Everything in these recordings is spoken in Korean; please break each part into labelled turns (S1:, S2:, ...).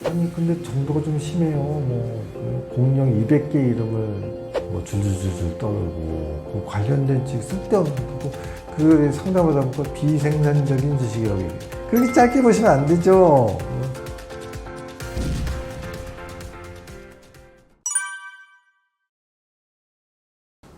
S1: 아니 근데 정도가 좀 심해요. 뭐 공룡 200개 이름을 뭐 줄줄줄줄 떠들고 그 관련된 책 쓸데없는 그 상담하다 보니까 비생산적인 지식이라고 얘기해요. 그렇게 짧게 보시면 안 되죠.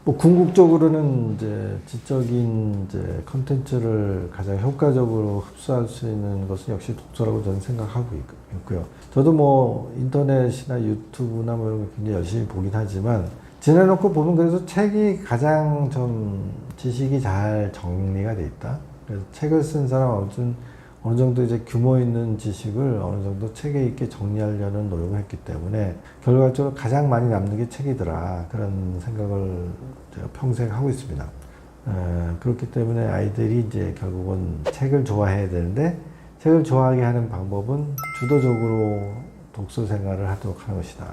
S1: 뭐 궁극적으로는 이제 지적인 이제 컨텐츠를 가장 효과적으로 흡수할 수 있는 것은 역시 독서라고 저는 생각하고 있고요. 저도 뭐 인터넷이나 유튜브나 뭐 이런 거 굉장히 열심히 보긴 하지만 지내놓고 보면 그래서 책이 가장 좀 지식이 잘 정리가 돼 있다. 그래서 책을 쓴 사람 아무튼 어느 정도 이제 규모 있는 지식을 어느 정도 책에 있게 정리하려는 노력을 했기 때문에 결과적으로 가장 많이 남는 게 책이더라. 그런 생각을 제가 평생 하고 있습니다. 그렇기 때문에 아이들이 이제 결국은 책을 좋아해야 되는데 책을 좋아하게 하는 방법은 주도적으로 독서 생활을 하도록 하는 것이다.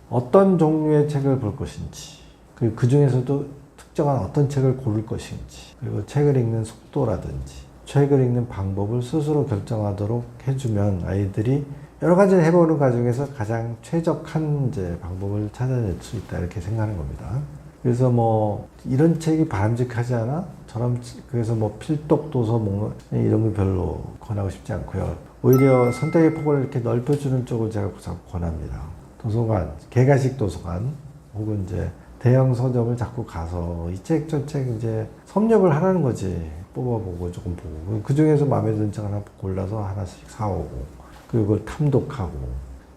S1: 어떤 종류의 책을 볼 것인지, 그리고 그 중에서도 특정한 어떤 책을 고를 것인지, 그리고 책을 읽는 속도라든지, 책을 읽는 방법을 스스로 결정하도록 해주면 아이들이 여러 가지를 해보는 과정에서 가장 최적한 이제 방법을 찾아낼 수 있다 이렇게 생각하는 겁니다. 그래서 뭐 이런 책이 바람직하지 않아? 저런 그래서 뭐 필독 도서 목록 이런 거 별로 권하고 싶지 않고요. 오히려 선택의 폭을 이렇게 넓혀주는 쪽을 제가 자꾸 권합니다. 도서관, 개가식 도서관 혹은 이제 대형 서점을 자꾸 가서 이 책 저 책 이제 섭렵을 하라는 거지. 뽑아보고 조금 보고 그 중에서 마음에 드는 책 하나 골라서 하나씩 사오고 그리고 그걸 탐독하고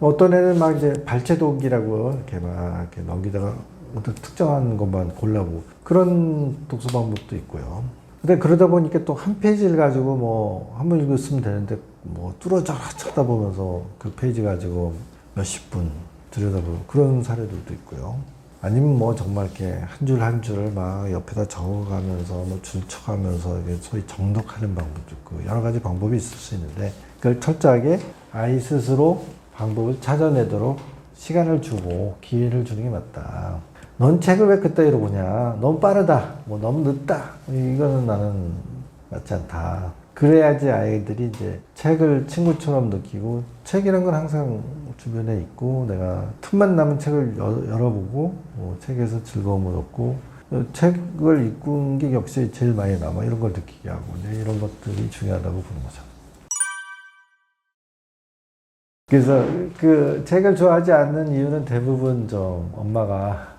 S1: 어떤 애는 막 이제 발췌독이라고 이렇게 막 이렇게 넘기다가 어떤 특정한 것만 골라보고 그런 독서 방법도 있고요. 근데 그러다 보니까 또 한 페이지를 가지고 뭐 한 번 읽었으면 되는데 뭐 뚫어져라 쳐다보면서 그 페이지 가지고 몇십 분 들여다보고 그런 사례들도 있고요. 아니면 뭐 정말 이렇게 한 줄 한 줄을 막 옆에다 적어가면서 뭐 줄 쳐가면서 소위 정독하는 방법도 있고 여러 가지 방법이 있을 수 있는데 그걸 철저하게 아이 스스로 방법을 찾아내도록 시간을 주고 기회를 주는 게 맞다. 넌 책을 왜 그따위로 보냐? 너무 빠르다. 뭐 너무 늦다. 이거는 나는 맞지 않다. 그래야지 아이들이 이제 책을 친구처럼 느끼고 책이란 건 항상 주변에 있고 내가 틈만 나면 책을 열어보고 뭐 책에서 즐거움을 얻고 책을 읽은 게 역시 제일 많이 남아 이런 걸 느끼게 하고 이런 것들이 중요하다고 보는 거죠. 그래서 그 책을 좋아하지 않는 이유는 대부분 좀 엄마가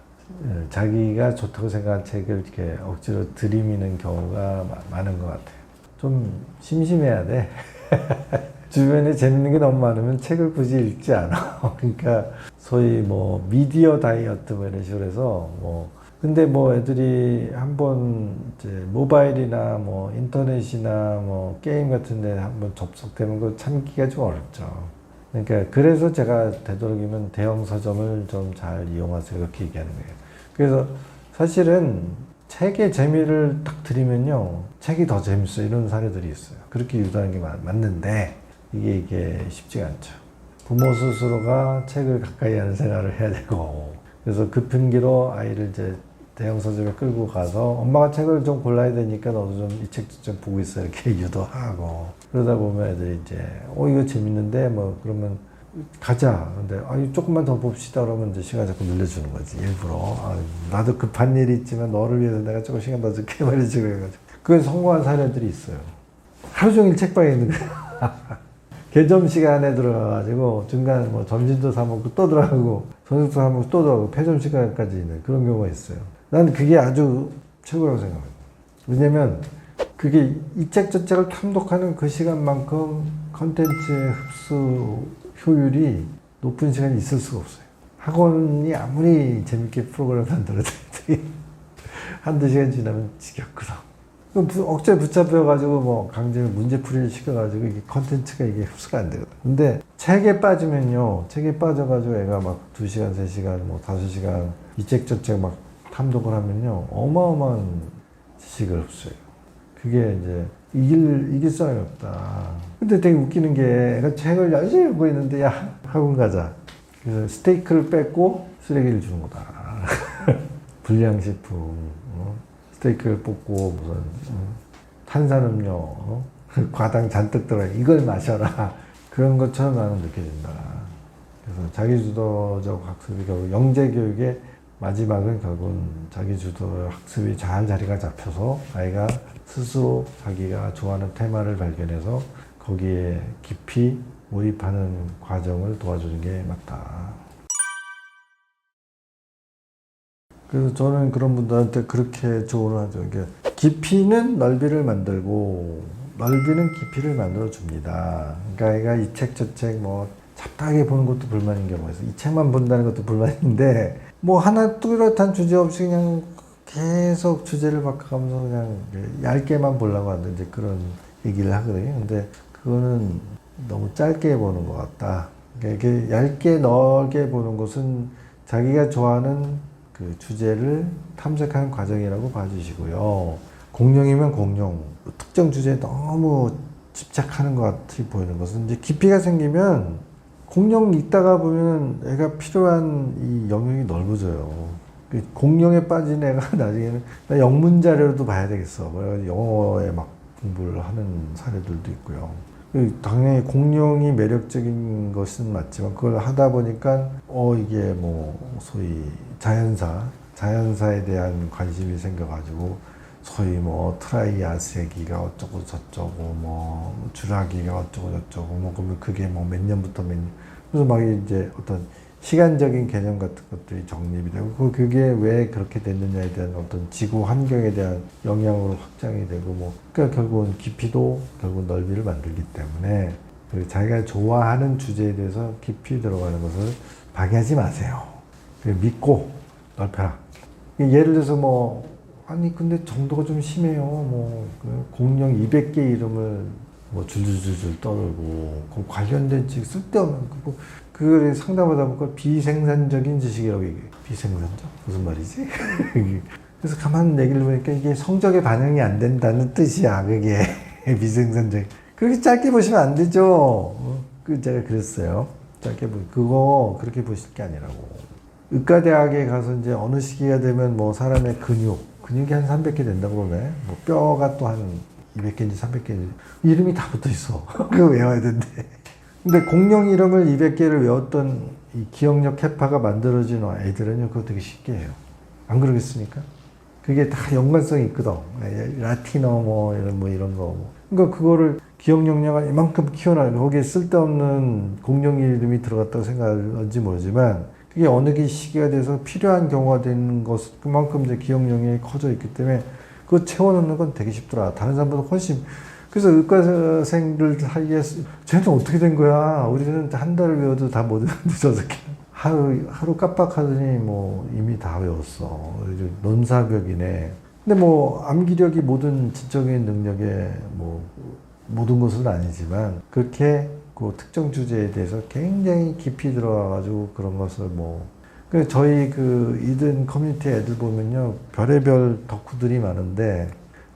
S1: 자기가 좋다고 생각한 책을 이렇게 억지로 들이미는 경우가 많은 것 같아요. 좀 심심해야 돼. 주변에 재밌는 게 너무 많으면 책을 굳이 읽지 않아. 그러니까 소위 뭐 미디어 다이어트 뭐 이런 식으로 해서 뭐 근데 뭐 애들이 한번 이제 모바일이나 뭐 인터넷이나 뭐 게임 같은 데 한번 접속되면 그 참기가 좀 어렵죠. 그러니까 그래서 제가 되도록이면 대형 서점을 좀 잘 이용하세요 이렇게 얘기하는 거예요. 그래서 사실은 책의 재미를 딱 드리면요 책이 더 재밌어 이런 사례들이 있어요. 그렇게 유도하는 게 맞는데 이게 쉽지가 않죠. 부모 스스로가 책을 가까이 하는 생활을 해야 되고 그래서 그 핑계로 아이를 이제 대형 서점에 끌고 가서 엄마가 책을 좀 골라야 되니까 너도 좀 이 책 좀 보고 있어 이렇게 유도하고 그러다 보면 애들이 이제 이거 재밌는데 뭐 그러면 가자. 근데 조금만 더 봅시다 그러면 이제 시간 자꾸 늘려주는 거지 일부러. 나도 급한 일이 있지만 너를 위해서 내가 조금 시간 더 줄게 말이지 그래가지고 그건 성공한 사례들이 있어요. 하루 종일 책방에 있는 거야. 개점 시간에 들어가가지고 중간에 뭐 점심도 사 먹고 또 들어가고 저녁도 사 먹고 또 들어가고 폐점 시간까지 있는 그런 경우가 있어요. 난 그게 아주 최고라고 생각해요. 왜냐면 그게 이 책 저 책을 탐독하는 그 시간만큼 컨텐츠의 흡수 효율이 높은 시간이 있을 수가 없어요. 학원이 아무리 재밌게 프로그램을 만들어도 한두 시간 지나면 지겹거든. 억지로 붙잡혀가지고 뭐 강제로 문제풀이를 시켜가지고 이게 컨텐츠가 이게 흡수가 안 되거든. 근데 책에 빠지면요. 책에 빠져가지고 애가 막 2시간, 3시간, 뭐 5시간 이 책 저 책 막 탐독을 하면요. 어마어마한 지식을 흡수해요. 그게 이제 이길 사람이 없다. 근데 되게 웃기는 게 애가 책을 열심히 읽고 있는데 야 학원 가자. 그래서 스테이크를 뺏고 쓰레기를 주는 거다. 불량식품. 스테이크를 뽑고 무슨 탄산음료 과당 잔뜩 들어가 이걸 마셔라 그런 것처럼 나는 느껴진다. 그래서 자기주도적 학습이 결국 영재교육의 마지막은 결국은 자기주도 학습이 잘 자리가 잡혀서 아이가 스스로 자기가 좋아하는 테마를 발견해서 거기에 깊이 몰입하는 과정을 도와주는 게 맞다. 그래서 저는 그런 분들한테 그렇게 조언을 하죠. 깊이는 넓이를 만들고 넓이는 깊이를 만들어 줍니다. 그러니까 아이가 이 책 저 책 뭐 잡다하게 보는 것도 불만인 경우가 있어요. 이 책만 본다는 것도 불만인데 뭐 하나 뚜렷한 주제 없이 그냥 계속 주제를 바꿔가면서 그냥 얇게만 보려고 하는 이제 그런 얘기를 하거든요. 근데 그거는 너무 짧게 보는 것 같다. 그러니까 이렇게 얇게 넓게 보는 것은 자기가 좋아하는 그 주제를 탐색하는 과정이라고 봐주시고요. 공룡이면 공룡, 특정 주제에 너무 집착하는 것 같이 보이는 것은 이제 깊이가 생기면 공룡 읽다가 보면 애가 필요한 이 영역이 넓어져요. 공룡에 빠진 애가 나중에는 나 영문 자료도 봐야 되겠어. 그래가지고 영어에 막 공부를 하는 사례들도 있고요. 당연히 공룡이 매력적인 것은 맞지만 그걸 하다 보니까 이게 뭐 소위 자연사에 대한 관심이 생겨가지고 소위 뭐 트라이아스기가 어쩌고 저쩌고 뭐 주라기가 어쩌고 저쩌고 뭐 그러면 그게 뭐 몇 년부터 몇 년 그래서 막 이제 어떤 시간적인 개념 같은 것들이 정립이 되고 그게 왜 그렇게 됐느냐에 대한 어떤 지구 환경에 대한 영향으로 확장이 되고 뭐 그러니까 결국은 깊이도 결국 넓이를 만들기 때문에 자기가 좋아하는 주제에 대해서 깊이 들어가는 것을 방해하지 마세요. 믿고 넓혀라. 예를 들어서 뭐 아니 근데 정도가 좀 심해요. 뭐 공룡 200개 이름을 뭐 줄줄줄줄 떠들고 그 관련된 책 쓸데없는 그걸 상담하다 보니까 비생산적인 지식이라고 얘기해요. 비생산적? 무슨 말이지? 그래서 가만 얘기를 보니까 이게 성적에 반영이 안 된다는 뜻이야. 그게 비생산적. 그렇게 짧게 보시면 안 되죠. 제가 그랬어요. 짧게 그거 그렇게 보실 게 아니라고. 의과대학에 가서 이제 어느 시기가 되면 뭐 사람의 근육이 한 300개 된다고 그러네. 뭐 뼈가 또 한 200개인지 300개인지 이름이 다 붙어 있어. 그거 외워야 된대. 근데 공룡 이름을 200개를 외웠던 이 기억력 캐파가 만들어진 애들은요, 그거 되게 쉽게 해요. 안 그러겠습니까? 그게 다 연관성이 있거든. 라틴어 이런 거. 그러니까 그거를 기억 역량을 이만큼 키워놔요. 거기에 쓸데없는 공룡 이름이 들어갔다고 생각할지 모르지만 그게 어느 시기가 돼서 필요한 경우가 되는 것은 그만큼 이제 기억 역량이 커져 있기 때문에 그거 채워넣는 건 되게 쉽더라. 다른 사람보다 훨씬. 그래서 의과생들 사이에 쟤는 어떻게 된 거야? 우리는 한 달을 외워도 다 못 외웠는데 저 새끼 하루 깜빡하더니 뭐 이미 다 외웠어. 논사벽이네. 근데 뭐 암기력이 모든 지적인 능력의 뭐 모든 것은 아니지만 그렇게 그 특정 주제에 대해서 굉장히 깊이 들어가가지고 그런 것을 저희 이든 커뮤니티 애들 보면요. 별의별 덕후들이 많은데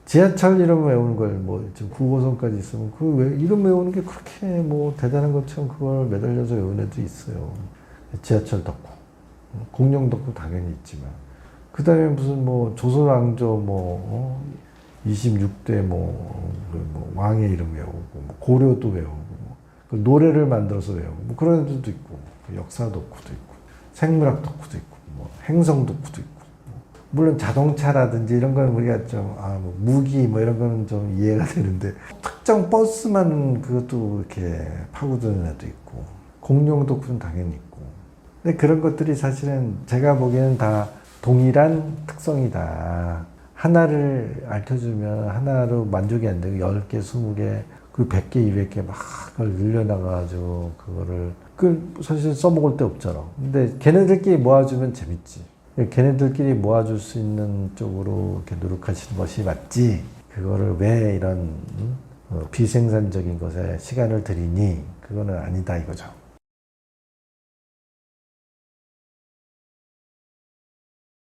S1: 지하철 이름 외우는 걸 지금 9호선까지 있으면 이름 외우는 게 그렇게 대단한 것처럼 그걸 매달려서 외우는 애도 있어요. 지하철 덕후. 공룡 덕후 당연히 있지만. 그 다음에 무슨 조선왕조 26대 왕의 이름 외우고 고려도 외우고 노래를 만들어서 외우고 그런 애들도 있고 역사 덕후도 있고 생물학 덕후도 있고 행성 덕후도 있고 물론 자동차라든지 이런 거는 우리가 좀 무기 이런 거는 좀 이해가 되는데 특정 버스만 그것도 이렇게 파고드는 애도 있고 공룡 덕후는 당연히 있고 근데 그런 것들이 사실은 제가 보기에는 다 동일한 특성이다. 하나를 앓혀주면 하나로 만족이 안 되고 10개, 20개, 100개, 200개 막 그걸 늘려나가가지고 그걸 사실 써먹을 데 없잖아. 근데 걔네들끼리 모아주면 재밌지. 걔네들끼리 모아줄 수 있는 쪽으로 이렇게 노력하시는 것이 맞지. 그거를 왜 이런 비생산적인 것에 시간을 들이니? 그거는 아니다 이거죠.